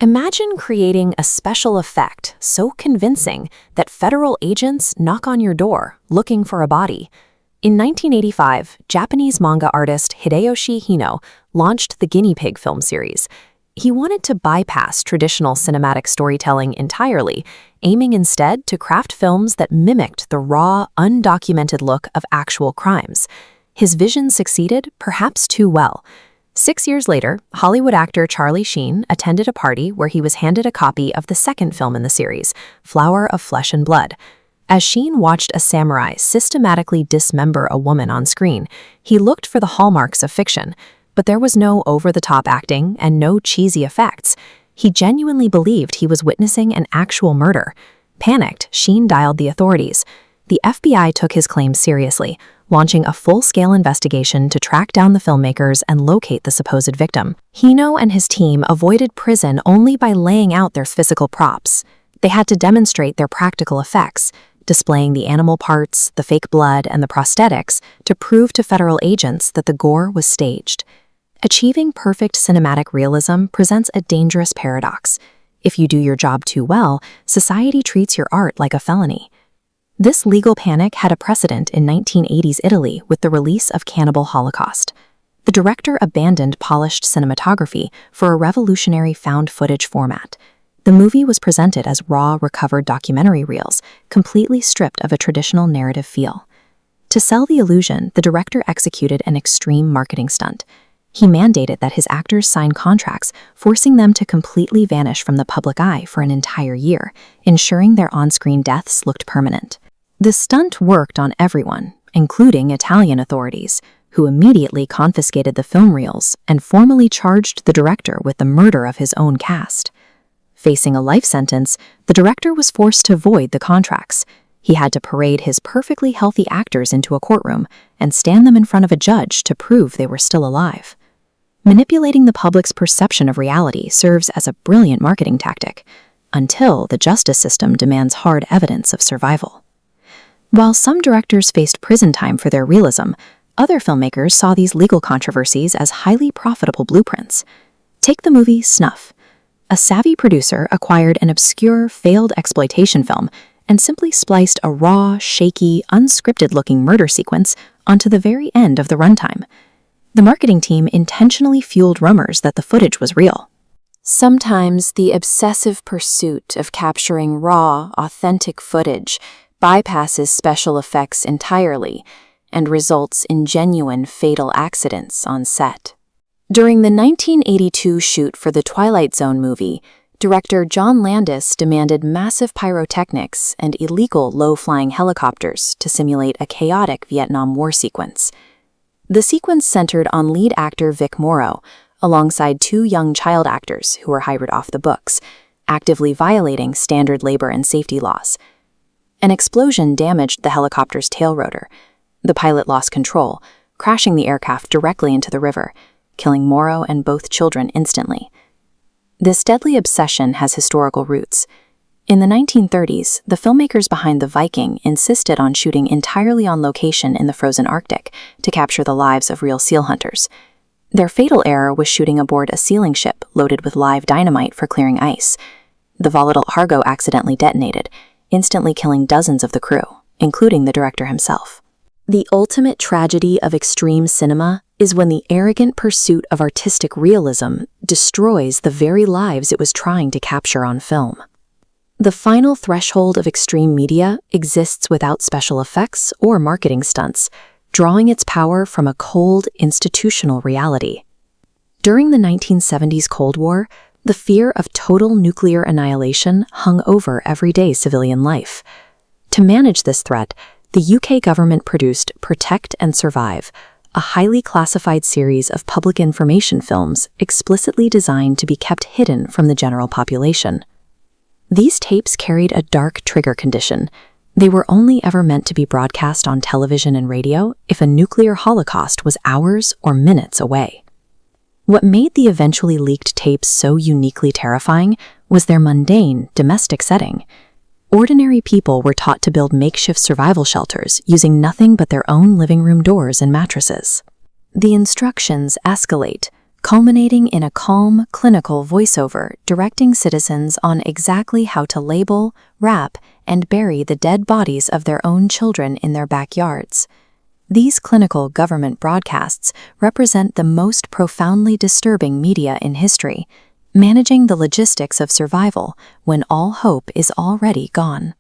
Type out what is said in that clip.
Imagine creating a special effect so convincing that federal agents knock on your door looking for a body. In 1985, Japanese manga artist Hideyoshi Hino launched the Guinea Pig film series. He wanted to bypass traditional cinematic storytelling entirely, aiming instead to craft films that mimicked the raw, undocumented look of actual crimes. His vision succeeded, perhaps too well. 6 years later, Hollywood actor Charlie Sheen attended a party where he was handed a copy of the second film in the series, Flower of Flesh and Blood. As Sheen watched a samurai systematically dismember a woman on screen, he looked for the hallmarks of fiction, but there was no over-the-top acting and no cheesy effects. He genuinely believed he was witnessing an actual murder. Panicked, Sheen dialed the authorities. The FBI took his claims seriously, launching a full-scale investigation to track down the filmmakers and locate the supposed victim. Hino and his team avoided prison only by laying out their physical props. They had to demonstrate their practical effects, displaying the animal parts, the fake blood, and the prosthetics to prove to federal agents that the gore was staged. Achieving perfect cinematic realism presents a dangerous paradox. If you do your job too well, society treats your art like a felony. This legal panic had a precedent in 1980s Italy with the release of Cannibal Holocaust. The director abandoned polished cinematography for a revolutionary found footage format. The movie was presented as raw, recovered documentary reels, completely stripped of a traditional narrative feel. To sell the illusion, the director executed an extreme marketing stunt. He mandated that his actors sign contracts, forcing them to completely vanish from the public eye for an entire year, ensuring their on-screen deaths looked permanent. The stunt worked on everyone, including Italian authorities, who immediately confiscated the film reels and formally charged the director with the murder of his own cast. Facing a life sentence, the director was forced to void the contracts. He had to parade his perfectly healthy actors into a courtroom and stand them in front of a judge to prove they were still alive. Manipulating the public's perception of reality serves as a brilliant marketing tactic, until the justice system demands hard evidence of survival. While some directors faced prison time for their realism, other filmmakers saw these legal controversies as highly profitable blueprints. Take the movie Snuff. A savvy producer acquired an obscure, failed exploitation film and simply spliced a raw, shaky, unscripted-looking murder sequence onto the very end of the runtime. The marketing team intentionally fueled rumors that the footage was real. Sometimes the obsessive pursuit of capturing raw, authentic footage bypasses special effects entirely and results in genuine fatal accidents on set. During the 1982 shoot for the Twilight Zone movie, director John Landis demanded massive pyrotechnics and illegal low-flying helicopters to simulate a chaotic Vietnam War sequence. The sequence centered on lead actor Vic Morrow, alongside 2 young child actors who were hired off the books, actively violating standard labor and safety laws. An explosion damaged the helicopter's tail rotor. The pilot lost control, crashing the aircraft directly into the river, killing Morrow and both children instantly. This deadly obsession has historical roots. In the 1930s, the filmmakers behind the Viking insisted on shooting entirely on location in the frozen Arctic to capture the lives of real seal hunters. Their fatal error was shooting aboard a sealing ship loaded with live dynamite for clearing ice. The volatile cargo accidentally detonated, instantly killing dozens of the crew, including the director himself. The ultimate tragedy of extreme cinema is when the arrogant pursuit of artistic realism destroys the very lives it was trying to capture on film. The final threshold of extreme media exists without special effects or marketing stunts, drawing its power from a cold, institutional reality. During the 1970s Cold War, the fear of total nuclear annihilation hung over everyday civilian life. To manage this threat, the UK government produced Protect and Survive, a highly classified series of public information films explicitly designed to be kept hidden from the general population. These tapes carried a dark trigger condition. They were only ever meant to be broadcast on television and radio if a nuclear holocaust was hours or minutes away. What made the eventually leaked tapes so uniquely terrifying was their mundane, domestic setting. Ordinary people were taught to build makeshift survival shelters using nothing but their own living room doors and mattresses. The instructions escalate: culminating in a calm, clinical voiceover directing citizens on exactly how to label, wrap, and bury the dead bodies of their own children in their backyards. These clinical government broadcasts represent the most profoundly disturbing media in history, managing the logistics of survival when all hope is already gone.